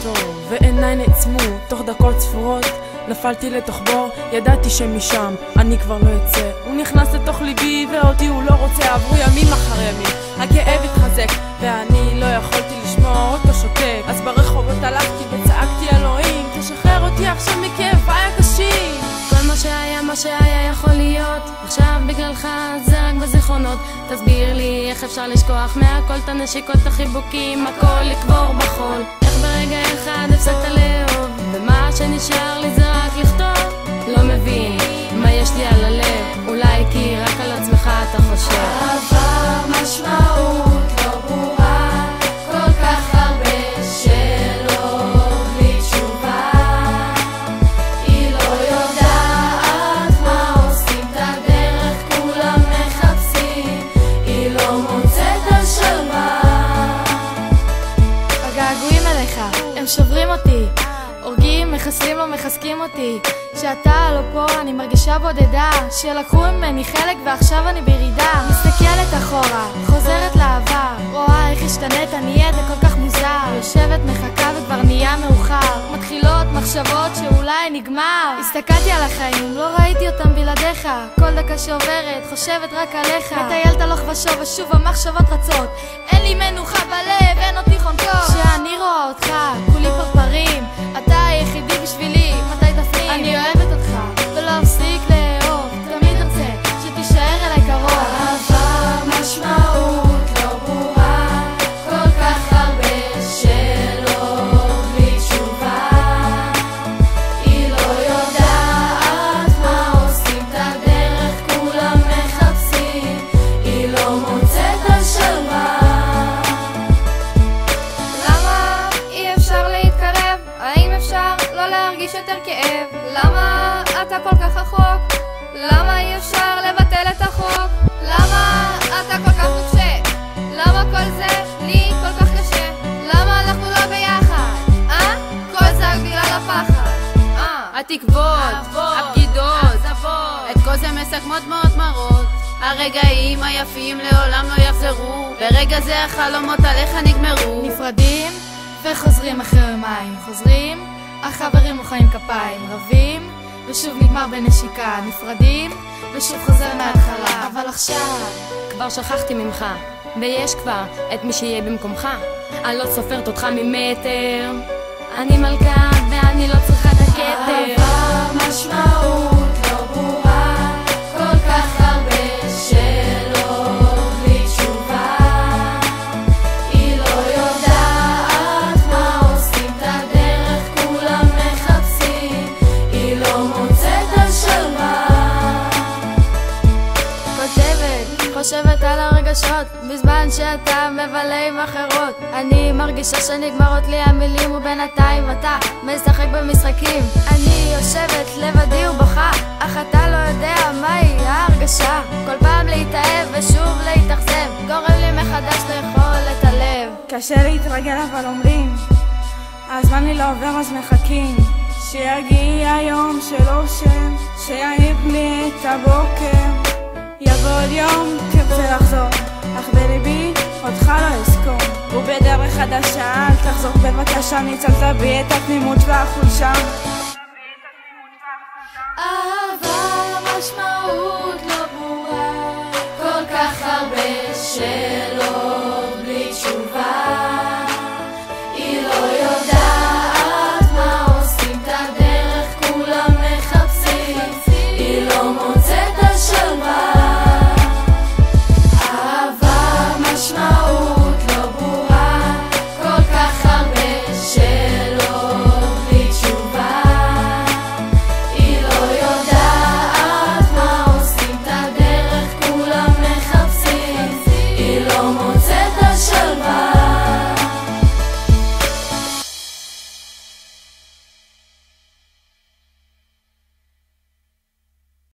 טוב ועיניי נעצמו. תוך דקות ספורות נפלתי לתוך בור, ידעתי שמשם אני כבר לא אצא. הוא נכנס לתוך ליבי ואותי הוא לא רוצה. עברו ימים אחר ימים, הכאב התחזק ואני לא יכולתי לשמוע אותו שותק. אז ברחובות הלכתי וצעקתי אלוהים, תשחרר אותי עכשיו מכאביי הקשים. כל מה שהיה יכול להיות עכשיו בגללך זה רק בזיכרונות. תסביר לי איך אפשר לשכוח מהכל, את הנשיקות, את החיבוקים, הכל לקבור בחול. איך ברגע אחד הפסקת לאהוב ומה שנשאר לי זה רק לכתוב. לא מבין מה יש לי על הלב, אולי כי רק על עצמך אתה חושב. עבר משמעות לא ברורה, כל כך הרבה שאלות בלי תשובה. היא לא יודעת מה עושים את הדרך, כולם מחפשים, היא לא מוצאת השלווה. הגעגועים אליך הם שוברים אותי, הורגים, מחסלים לא מחזקים אותי. שאתה לא פה אני מרגישה בודדה, שלקחו ממני חלק ועכשיו אני בירידה. מסתכלת אחורה, חוזרת לעבר, רואה איך השתנית, נהיית כל כך מוזר. יושבת מחכה וכבר נהיה מאוחר, מתחילות מחשבות שאולי נגמר. הסתכלתי על החיים, לא ראיתי אותם בלעדיך, כל דקה שעוברת חושבת רק עליך. מטיילת הלוך ושוב ושוב המחשבות רצות, אין לי מנוחה בלב, אין אותי חונקות. כשאני רואה אותך כולי פרפרים, אתה היחידי בשבילי, מתי תפנים? אני אוהבת אותך ולא אפסיק לאהוב, תמיד ארצה שתישאר אליי קרוב. עבר משמעות לא ברורה, כל כך הרבה שאלות בלי תשובה. היא לא יודעת מה עושים את הדרך, כולם מחפשים, היא לא מוצאת השלווה. למה אי אפשר להתקרב? האם אפשר לא להרגיש יותר כאב? למה אתה כל כך רחוק? למה אי אפשר לבטל את החוק? למה אתה כל כך נוקשה? למה כל זה לי כל כך קשה? למה אנחנו לא ביחד? כל זה רק בגלל הפחד. התקוות, הבגידות, את כל זה מסכמות מאוד מרות. הרגעים היפים לעולם לא יחזרו, ברגע זה החלומות עליך נגמרו. נפרדים וחוזרים אחרי יומיים, חוזרים, החברים מוחאים כפיים, רבים ושוב נגמר בנשיקה, נפרדים ושוב חוזר מההתחלה. אבל עכשיו כבר שכחתי ממך, ויש כבר את מי שיהיה במקומך. אני לא סופרת אותך ממטר, אני מלכה ואני לא צריכה את הכתר. עבר משמעות לא ברורה, כל כך הרבה שאלות בלי תשובה. היא לא יודעת מה עושים את הדרך, כולם מחפשים, היא לא מוצאת השלווה. כותבת, חושבת על הרגשות בזמן שאתה מבלה עם אחרות. אני מרגישה שנגמרות לי המילים ובינתיים אתה משחק במשחקים. אני יושבת לבדי ובוכה, אך אתה לא יודע מהי ההרגשה. כל פעם להתאהב ושוב להתאכזב, גורם לי מחדש לאכול את הלב. קשה להתרגל אבל אומרים, הזמן לי לא עובר אז מחכים שיגיע היום שלא שם, שיעיר לי את הבוקר. יבוא עוד יום, תרצה לחזור, אך בליבי אותך לא אזכור. ובדרך חדשה אל תחזור בבקשה, ניצלת בי את התמימות והחולשה. עבר משמעות לא ברורה, כל כך הרבה